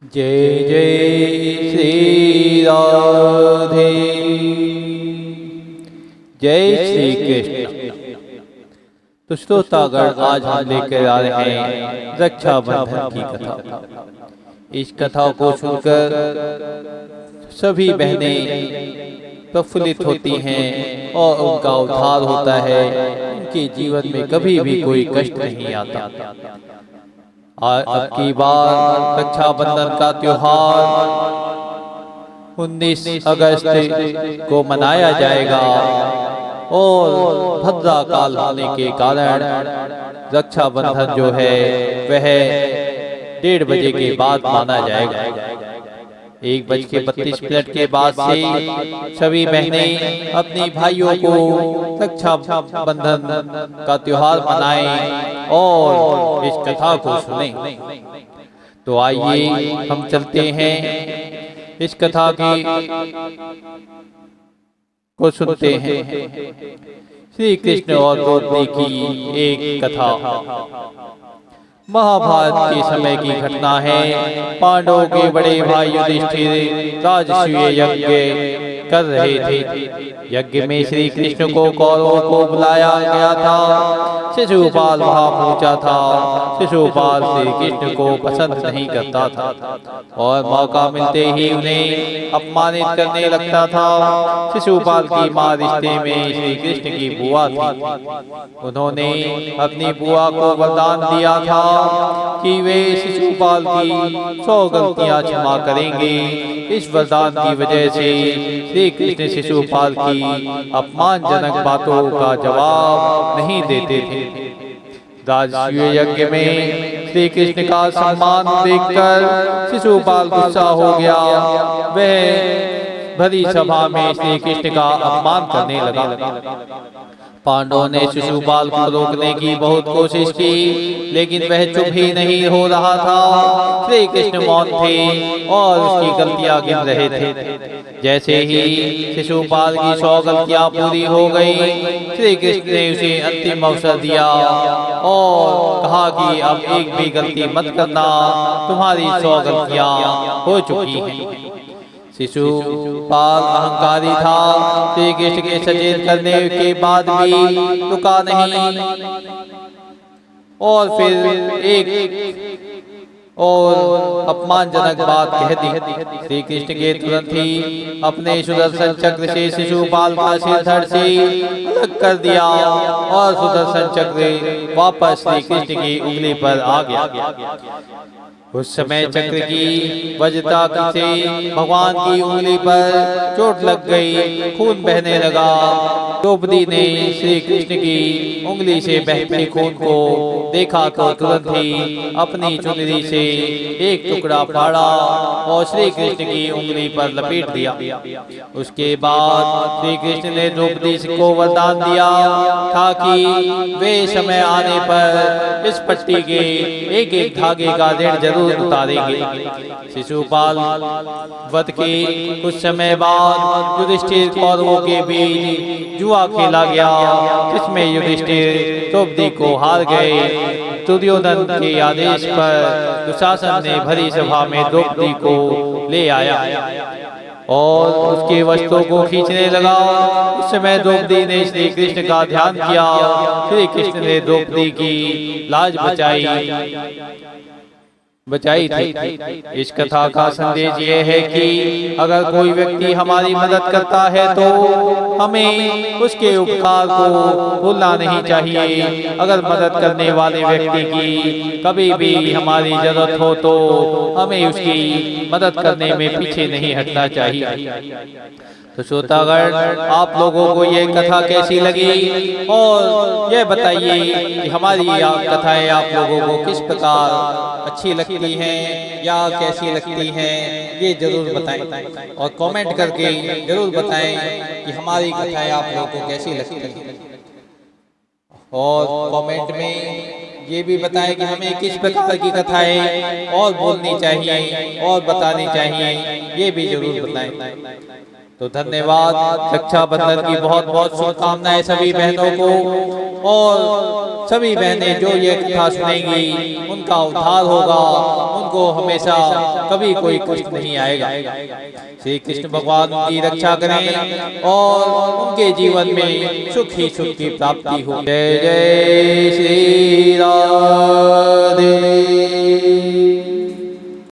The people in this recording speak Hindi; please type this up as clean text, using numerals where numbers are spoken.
जय जय श्री राधे। जय श्री कृष्ण। तो श्रोतागण, आज हम लेकर आ रहे हैं रक्षाबंधन की कथा। इस कथा को सुनकर सभी बहनें प्रफुल्लित होती हैं और उनका उद्धार होता है। उनके जीवन में कभी भी कोई कष्ट नहीं आता। और अब की बार रक्षाबंधन का त्योहार 19 अगस्त को मनाया जाएगा और भद्रा काल होने के कारण रक्षाबंधन जो है वह 1:30 बजे के बाद माना जाएगा। 1:32 के बाद से सभी बहनें अपनी भाइयों को रक्षाबंधन का त्योहार मनाएं और इस कथा को सुनें। तो आइए हम चलते हैं इस कथा की को सुनते हैं। श्री कृष्ण और द्रौपदी की एक कथा। महाभारत के समय की घटना है। पांडवों के बड़े भाई युधिष्ठिर राजसूय यज्ञ कर रहे थे। यज्ञ में श्री कृष्ण को कौरवों को बुलाया गया था। शिशुपाल वहां पहुंचा था। शिशुपाल श्री कृष्ण को पसंद नहीं करता था और मौका मिलते ही उन्हें अपमानित करने लगता था। शिशुपाल की मां रिश्ते में श्री कृष्ण की बुआ थी। उन्होंने अपनी बुआ को वरदान दिया था कि वे शिशुपाल की 100 गलतियां क्षमा करेंगे। इस वरदान की वजह से श्री कृष्ण शिशुपाल की अपमानजनक बातों का जवाब नहीं देते थे। राजसूय यज्ञ में श्री कृष्ण का सम्मान देखकर शिशुपाल गुस्सा हो गया। वह भरी सभा में श्री कृष्ण का अपमान करने लगा। पांडवों ने शिशुपाल को रोकने की बहुत कोशिश की, लेकिन वह चुप ही नहीं हो रहा था। श्री कृष्ण मौन थे और उसकी गलतियां गिन रहे थे। जैसे ही शिशुपाल की 100 गलतियां पूरी हो गई, श्री कृष्ण ने उसे अंतिम अवसर दिया और कहा कि अब एक भी गलती मत करना, तुम्हारी 100 गलतियां हो चुकी हैं। शिशुपाल अहंकारी था। श्री कृष्ण के सचेत करने के बाद भी रुका नहीं और फिर एक और अपमानजनक बात कह दी। श्री कृष्ण के तुरंत ही अपने सुदर्शन चक्र से शिशुपाल का सिर धड़ से अलग कर दिया और सुदर्शन चक्र वापस श्री कृष्ण की उंगली पर आ गया। उस समय चक्र की वज्रता से भगवान की उंगली पर चोट लग गई, खून बहने लगा। द्रौपदी ने श्री कृष्ण की उंगली से बहते खून को देखा तो तुरंत ही अपनी चुनरी से एक टुकड़ा फाड़ा और श्री कृष्ण की उंगली पर लपेट दिया। उसके बाद श्री कृष्ण ने द्रौपदी को वरदान दिया था कि वे समय आने पर इस पट्टी के एक एक धागे का ऋण जरूर उतारेंगे। शिशुपाल वध के कुछ समय बाद युधिष्ठिर कौरवों के बीच जुआ खेला गया, जिसमें युधिष्ठिर द्रौपदी को हार गए। दुर्योधन के आदेश पर दुशासन ने भरी सभा में द्रौपदी को ले आया और उसके वस्त्रों को खींचने लगा। उस समय द्रौपदी ने श्री कृष्ण का ध्यान किया। श्री कृष्ण ने द्रौपदी की लाज बचाई थी। इस कथा का संदेश ये है कि अगर कोई व्यक्ति हमारी मदद करता है तो हमें उसके उपकार को भूलना नहीं चाहिए। अगर मदद करने वाले व्यक्ति की कभी भी हमारी जरूरत हो तो हमें उसकी मदद करने में पीछे नहीं हटना चाहिए। तो श्रोतागण, आप लोगों को ये कथा कैसी लगी और ये बताइए कि हमारी कथाएं आप लोगों को किस प्रकार अच्छी लगती हैं या कैसी लगती हैं, ये जरूर बताएं और कमेंट करके जरूर बताएं कि हमारी कथाएं आप लोगों को कैसी लगती हैं। और कमेंट में ये भी बताएं कि हमें किस प्रकार की कथाएं और बोलनी चाहिए और बतानी चाहिए, ये भी जरूर बताएं। तो धन्यवाद। रक्षाबंधन की बहुत बहुत शुभकामनाएं सभी बहनों को और सभी बहनें जो ये कथा सुनेंगी उनका उद्धार होगा, उनको हमेशा कभी कोई कष्ट नहीं आएगा। श्री कृष्ण भगवान की रक्षा करें और उनके जीवन में सुख ही सुख की प्राप्ति हो। जय जय श्री राम।